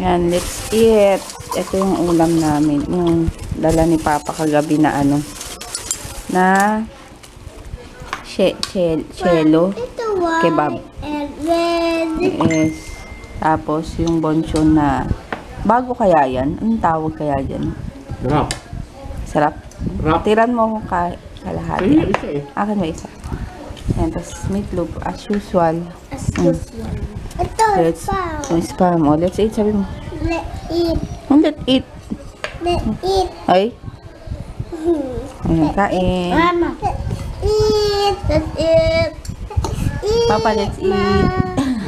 Yan, let's eat. Ito yung ulam namin. Yung dala ni Papa kagabi na ano. Na chelo. Kebab. Yes. Tapos yung bonchon na bago kaya yan? Anong tawag kaya dyan? Sarap. Sarap? Sarap. Tiran mo kung kalahati. Ayun, isa eh. Akin ba isa? Yan, tapos meatloaf as usual. Ito, Let's spam. Oh, let's eat. Sabi mo. Let's eat. Let's eat. Let's eat. Ay. Ayan, kain. Mama. Let's eat. Let's eat. Papa, let's eat.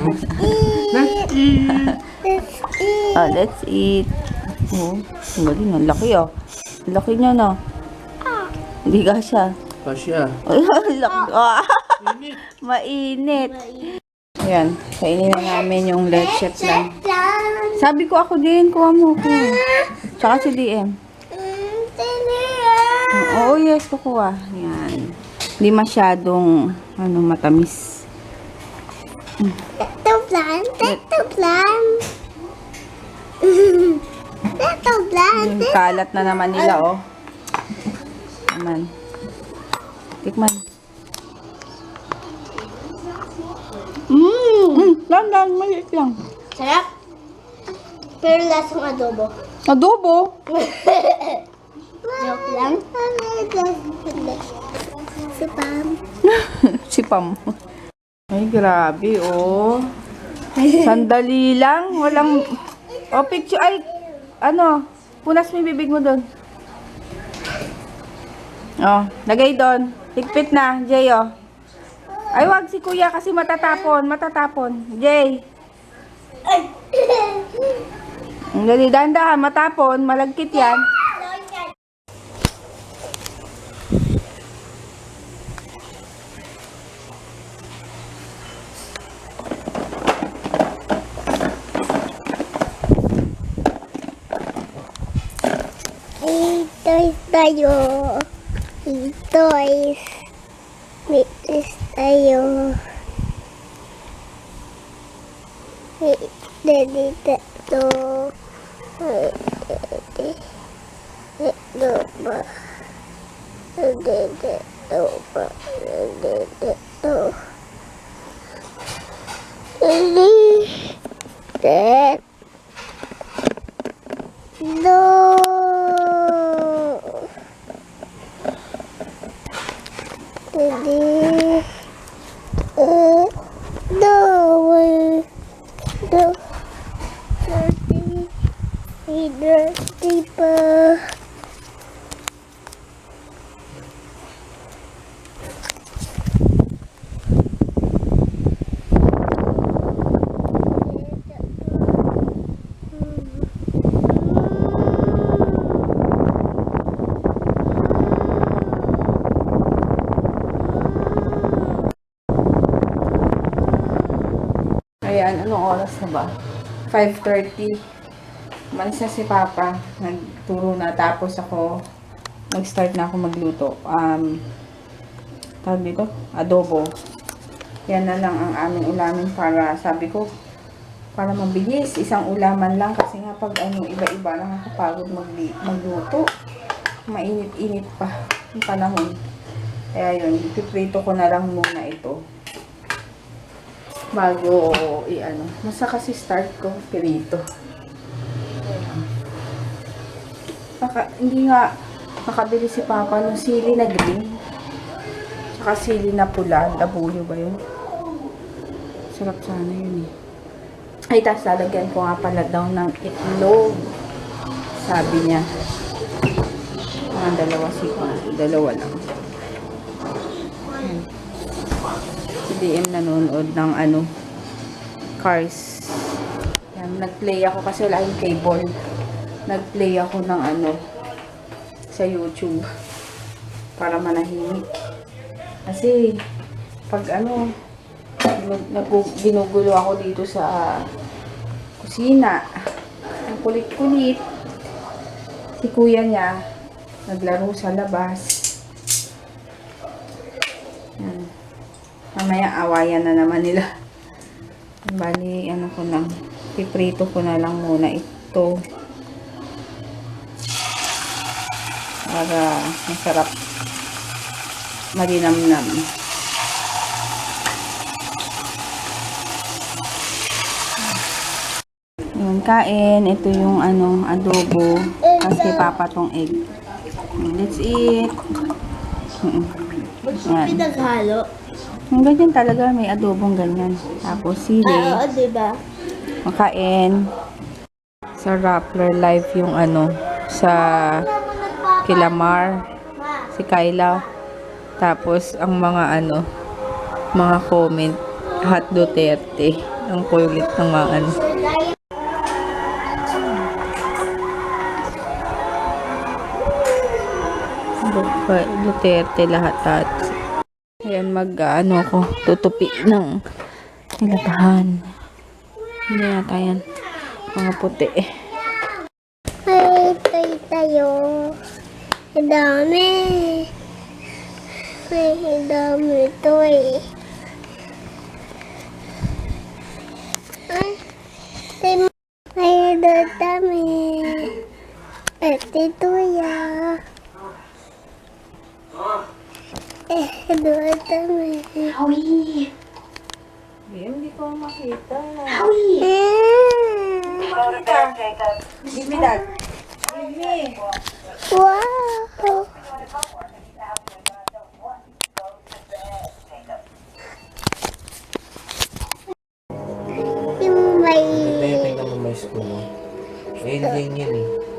Let's eat. Let's eat. Oh, let's eat. Oh, ang galing. Ang laki oh. Ang laki niya no. Hindi ka siya. Pasya. Ang laki. Oh. Mainit. Ayan, kainin na namin yung leche plan. Sabi ko ako din, kuha mo ako. Tsaka si DM. Oo, yes, kukuha. Ayan. Hindi masyadong, matamis. Teto plan. Teto plan. Teto plan. Yung kalat na naman nila, oh. Aman. Tikman. Dandan, maliit lang. Sarap. Pero lasang adobo. Adobo? Joke lang. Si Pam. Si Pam. Ay, grabe, oh. Sandali lang. Walang... Oh, picture. Ay, punas mo yung bibig mo doon. Oh, lagay doon. Higpit na, Jay, oh. Ay, wag si kuya kasi matatapon. Matatapon. Jay. Ang dali, dahan-dahan, matapon. Malagkit yan. Toys tayo. Toys. Toys tayo. Dito. Dito ba? Dito ba? Dito. No. Dirty pa. Ayan, anong oras na ba? 5:30. Malis na si Papa. Nagturo na. Tapos ako, nag-start na ako magluto. Tawag dito? Adobo. Yan na lang ang aming ulamin para, sabi ko, para mabilis. Isang ulaman lang kasi nga pag iba-iba, nakakapagod magluto. Mainit-init pa yung panahon. Kaya yun, piprito ko na lang muna ito. Bago Masa kasi start ko, pirito. Hindi nga makabili si Papa ng sili na green. Tsaka sili na pula. Labuyo ba yun? Sarap sana yun eh. Ay, tapos lalagyan ko nga pala daw ng itlog. Sabi niya. Mga dalawa lang. Si DM nanonood ng Cars. Yan, nag-play ako kasi wala yung cable. Nag-play ako ng sa YouTube para manahimik. Kasi pag ginugulo ako dito sa kusina. Ang kulit-kulit. Si kuya niya naglaro sa labas. Yan. Mamaya awayan na naman nila. Bali, ko lang. Piprito ko na lang muna ito. Para masarap malinamnam. Yun, kain. Ito yung adobo. Kasi papa tong egg. Let's eat. Yan. Pinaghalo. Yung ganyan talaga, may adobong ganyan. Tapos sili. Oo, diba? Makain. Sa Rappler Live yung sa Kilamar. Si Kyla. Tapos ang mga mga comment. Hot Duterte. Ang kulit ng mga Duterte lahat. Ayan, ko, tutupi ng nilatahan. Hindi yata yan. Mga puti. Ay, tayo. Ang dami. Ay, ang dami ito eh. Ay, ang dami. At ito ya. Ang dami. Howie! Hindi ko makita. Give me that. Give me. Wow! Yung may... Tingnan mo may school mo. Alien yan eh.